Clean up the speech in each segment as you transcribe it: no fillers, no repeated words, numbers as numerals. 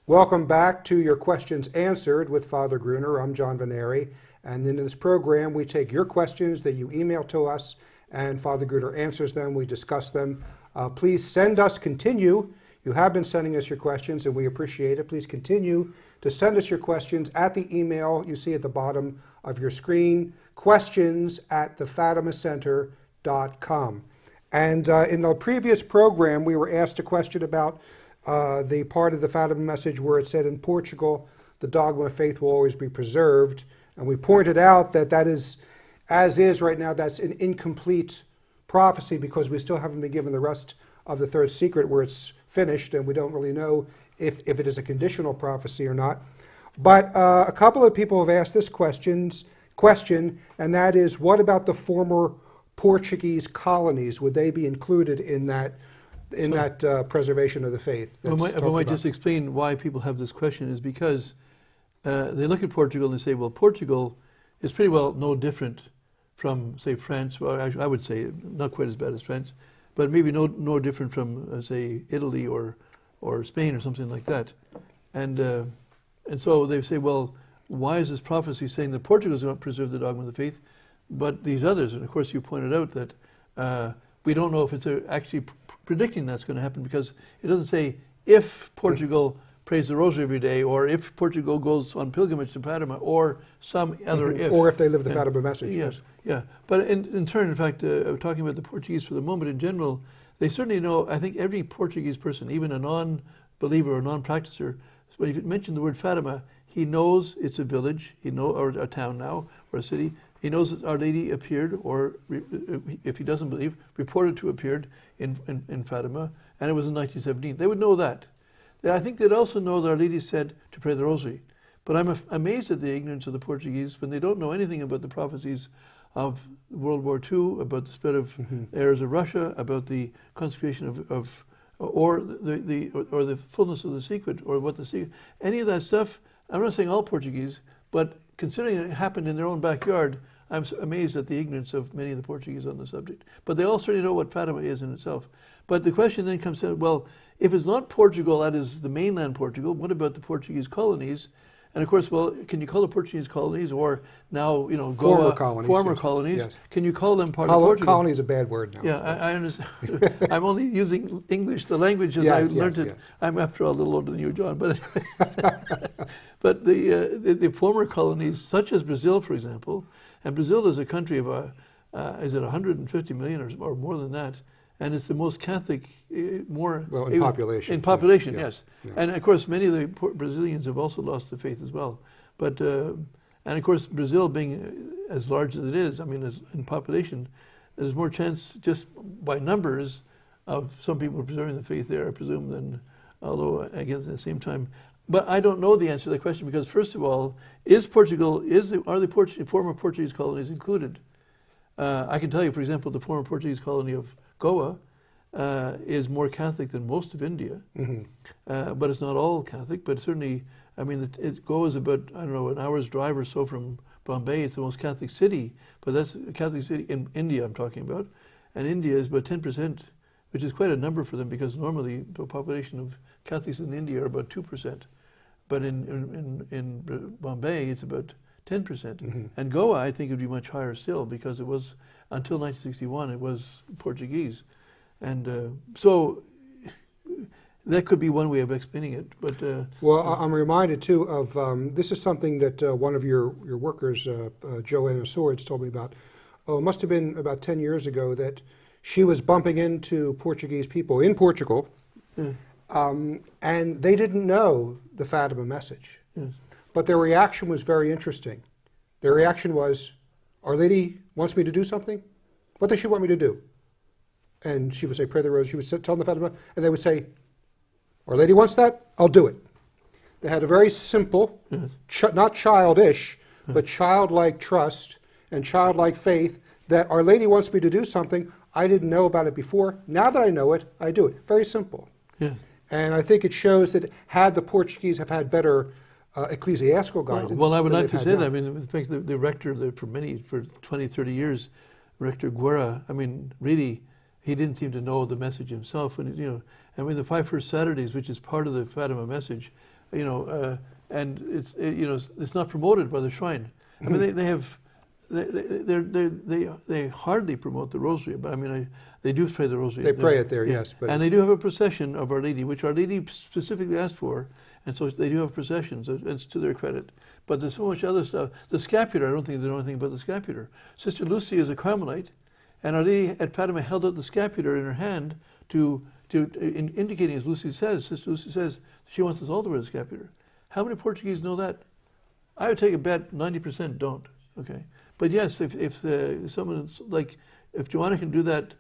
Welcome back to Your Questions Answered with Father Gruner. I'm John Veneri, and in this program we take your questions that you email to us, and Father Gruner answers them, we discuss them. Please send us, continue. You have been sending us your questions, and we appreciate it. Please continue to send us your questions at the email you see at the bottom of your screen, questions@thefatimacenter.com. And in the previous program, we were asked a question about the part of the Fatima message where it said in Portugal, the dogma of faith will always be preserved. And we pointed out that that is, as is right now, that's an incomplete prophecy because we still haven't been given the rest of the third secret where it's finished, and we don't really know if it is a conditional prophecy or not. But a couple of people have asked this question, and that is, what about the former Portuguese colonies? Would they be included in that preservation of the faith? If I might just explain why people have this question, is because they look at Portugal and they say, well, Portugal is pretty well no different from, say, France. Well, I would say not quite as bad as France, but maybe no different from, say, Italy or Spain or something like that. And so they say, well, why is this prophecy saying that Portugal is going to preserve the dogma of the faith, but these others? And of course, you pointed out that we don't know if it's actually predicting that's going to happen, because it doesn't say if Portugal prays the rosary every day, or if Portugal goes on pilgrimage to Fatima, or some other if. Or if they live the Fatima message. Yes, yeah. But in turn, in fact, talking about the Portuguese for the moment in general, they certainly know, I think every Portuguese person, even a non-believer or non-practicer, when you mention the word Fatima, he knows it's a village, or a town now, or a city. He knows that Our Lady appeared, or if he doesn't believe, reported to appeared in Fatima, and it was in 1917. They would know that. I think they'd also know that Our Lady said to pray the rosary. But I'm amazed at the ignorance of the Portuguese when they don't know anything about the prophecies of World War II, about the spread of errors of Russia, about the consecration or the fullness of the secret, or what the secret. Any of that stuff. I'm not saying all Portuguese, but considering it happened in their own backyard, I'm amazed at the ignorance of many of the Portuguese on the subject. But they all certainly know what Fatima is in itself. But the question then comes to, well, if it's not Portugal, that is the mainland Portugal, what about the Portuguese colonies? And of course, well, can you call the Portuguese colonies, or now, former Goa, colonies? Colonies? Yes. Can you call them part of Portugal? Colony is a bad word now. Yeah, I understand. I'm only using English, the language as I learned it. Yes. I'm, after all, a little older than you, John. But but the former colonies, such as Brazil, for example, and Brazil is a country of is it 150 million or more than that? And it's the most Catholic, in population. In population, yes. Yeah. And of course, many of the Brazilians have also lost the faith as well. But and of course, Brazil being as large as it is, I mean, in population, there's more chance just by numbers of some people preserving the faith there, I presume, than, although again at the same time. But I don't know the answer to that question, because first of all, are the former Portuguese colonies included? I can tell you, for example, the former Portuguese colony of Goa is more Catholic than most of India, but it's not all Catholic. But certainly, I mean, Goa is about, I don't know, an hour's drive or so from Bombay. It's the most Catholic city, but that's a Catholic city in India I'm talking about, and India is about 10%, which is quite a number for them, because normally the population of Catholics in India are about 2%, but in Bombay it's about 10%. And Goa, I think, would be much higher still, because it was, until 1961, it was Portuguese. And so that could be one way of explaining it. But well, I'm reminded, too, of, this is something that one of your workers, Joanna Swords, told me about. Oh, it must have been about 10 years ago that she was bumping into Portuguese people in Portugal, and they didn't know the Fatima message. Yes. But their reaction was very interesting. Their reaction was, Our Lady wants me to do something? What does she want me to do? And she would say, pray the rosary. She would tell them the Fatima, and they would say, Our Lady wants that? I'll do it. They had a very simple, not childish, but childlike trust and childlike faith that Our Lady wants me to do something. I didn't know about it before. Now that I know it, I do it. Very simple. Yeah. And I think it shows that had the Portuguese have had better ecclesiastical guidance. Well, I would like to say that. I mean, in fact, the rector for 20, 30 years, Rector Guerra, I mean, really, he didn't seem to know the message himself. And, I mean, the 5 first Saturdays, which is part of the Fatima message, and it's not promoted by the shrine. I mean, they hardly promote the rosary, but I mean, they do pray the rosary. They pray it there, yes. But and they do have a procession of Our Lady, which Our Lady specifically asked for, and so they do have processions. It's to their credit. But there's so much other stuff. The scapular, I don't think they know anything about the scapular. Sister Lucy is a Carmelite, and Our Lady at Fatima held out the scapular in her hand indicating, as Sister Lucy says, she wants us all to wear the scapular. How many Portuguese know that? I would take a bet 90% don't. Okay, but yes, if someone like if Joanna can do that,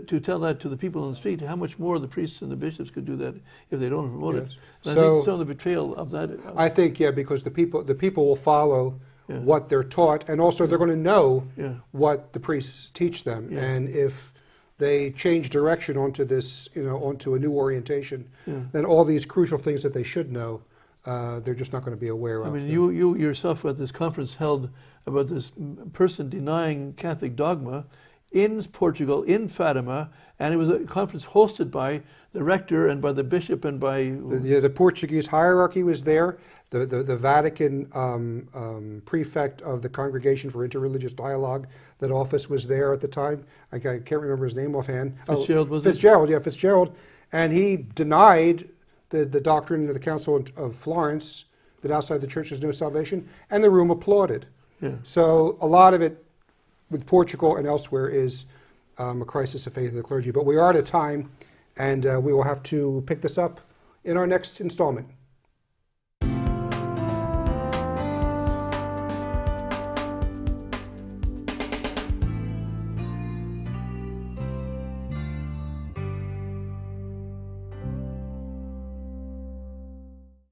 to tell that to the people on the street, how much more the priests and the bishops could do that if they don't promote it. And I think some of the betrayal of that. I think because the people will follow what they're taught, and also they're going to know what the priests teach them, and if they change direction onto this, onto a new orientation, then all these crucial things that they should know, they're just not going to be aware of. I mean, you yourself at this conference held about this person denying Catholic dogma in Portugal, in Fatima, and it was a conference hosted by the rector and by the bishop and by... The Portuguese hierarchy was there. The Vatican prefect of the Congregation for Interreligious Dialogue, that office was there at the time. I can't remember his name offhand. Fitzgerald, was Fitzgerald, it? Fitzgerald. And he denied the doctrine of the Council of Florence, that outside the church there's no salvation, and the room applauded. Yeah. So a lot of it with Portugal and elsewhere is a crisis of faith of the clergy. But we are at a time, and we will have to pick this up in our next installment.